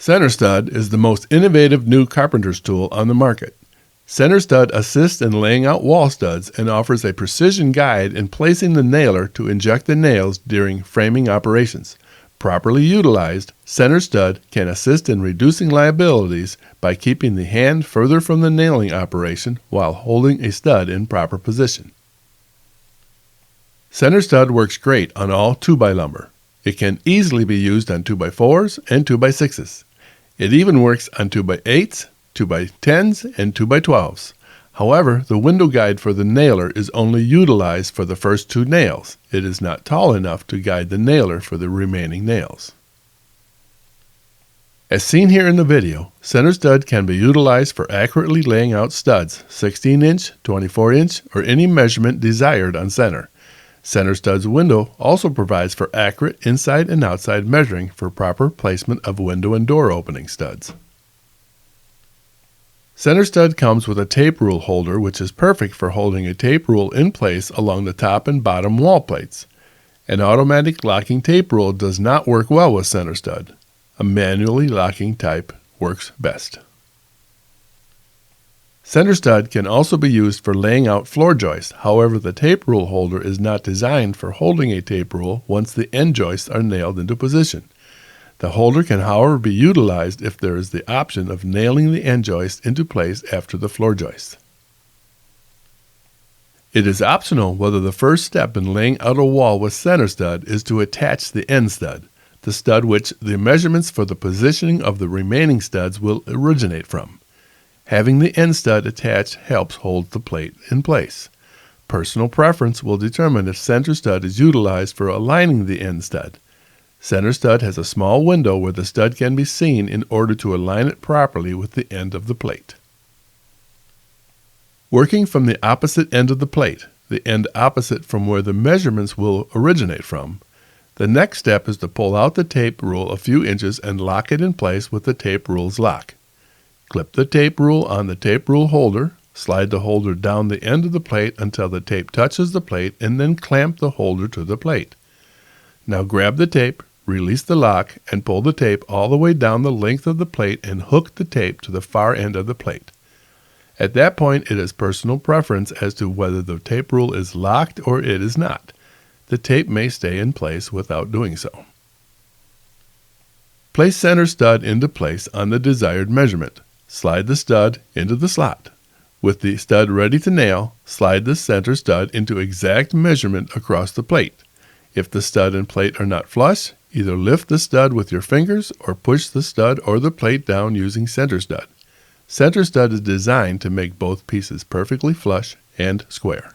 Center stud is the most innovative new carpenter's tool on the market. Center stud assists in laying out wall studs and offers a precision guide in placing the nailer to inject the nails during framing operations. Properly utilized, center stud can assist in reducing liabilities by keeping the hand further from the nailing operation while holding a stud in proper position. Center stud works great on all 2x lumber. It can easily be used on 2x4s and 2x6s. It even works on 2x8s, 2x10s, and 2x12s. However, the window guide for the nailer is only utilized for the first 2 nails. It is not tall enough to guide the nailer for the remaining nails. As seen here in the video, center stud can be utilized for accurately laying out studs, 16-inch, 24-inch, or any measurement desired on center. Center stud's window also provides for accurate inside and outside measuring for proper placement of window and door opening studs. Center stud comes with a tape rule holder, which is perfect for holding a tape rule in place along the top and bottom wall plates. An automatic locking tape rule does not work well with center stud. A manually locking type works best. Center stud can also be used for laying out floor joists. However, the tape rule holder is not designed for holding a tape rule once the end joists are nailed into position. The holder can, however, be utilized if there is the option of nailing the end joist into place after the floor joist. It is optional whether the first step in laying out a wall with center stud is to attach the end stud, the stud which the measurements for the positioning of the remaining studs will originate from. Having the end stud attached helps hold the plate in place. Personal preference will determine if center stud is utilized for aligning the end stud. Center stud has a small window where the stud can be seen in order to align it properly with the end of the plate. Working from the opposite end of the plate, the end opposite from where the measurements will originate from, the next step is to pull out the tape rule a few inches and lock it in place with the tape rule's lock. Clip the tape rule on the tape rule holder, slide the holder down the end of the plate until the tape touches the plate, and then clamp the holder to the plate. Now grab the tape, release the lock, and pull the tape all the way down the length of the plate and hook the tape to the far end of the plate. At that point, it is personal preference as to whether the tape rule is locked or it is not. The tape may stay in place without doing so. Place center stud into place on the desired measurement. Slide the stud into the slot. With the stud ready to nail, slide the center stud into exact measurement across the plate. If the stud and plate are not flush, either lift the stud with your fingers or push the stud or the plate down using center stud. Center stud is designed to make both pieces perfectly flush and square.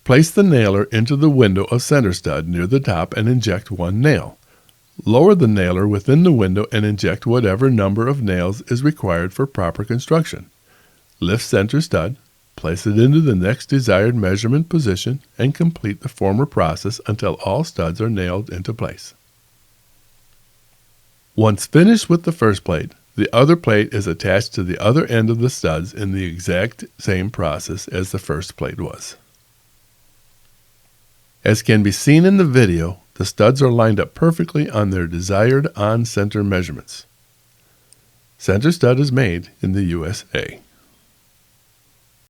Place the nailer into the window of center stud near the top and inject 1 nail. Lower the nailer within the window and inject whatever number of nails is required for proper construction. Lift center stud, place it into the next desired measurement position, and complete the former process until all studs are nailed into place. Once finished with the first plate, the other plate is attached to the other end of the studs in the exact same process as the first plate was. As can be seen in the video, the studs are lined up perfectly on their desired on-center measurements. Center stud is made in the USA.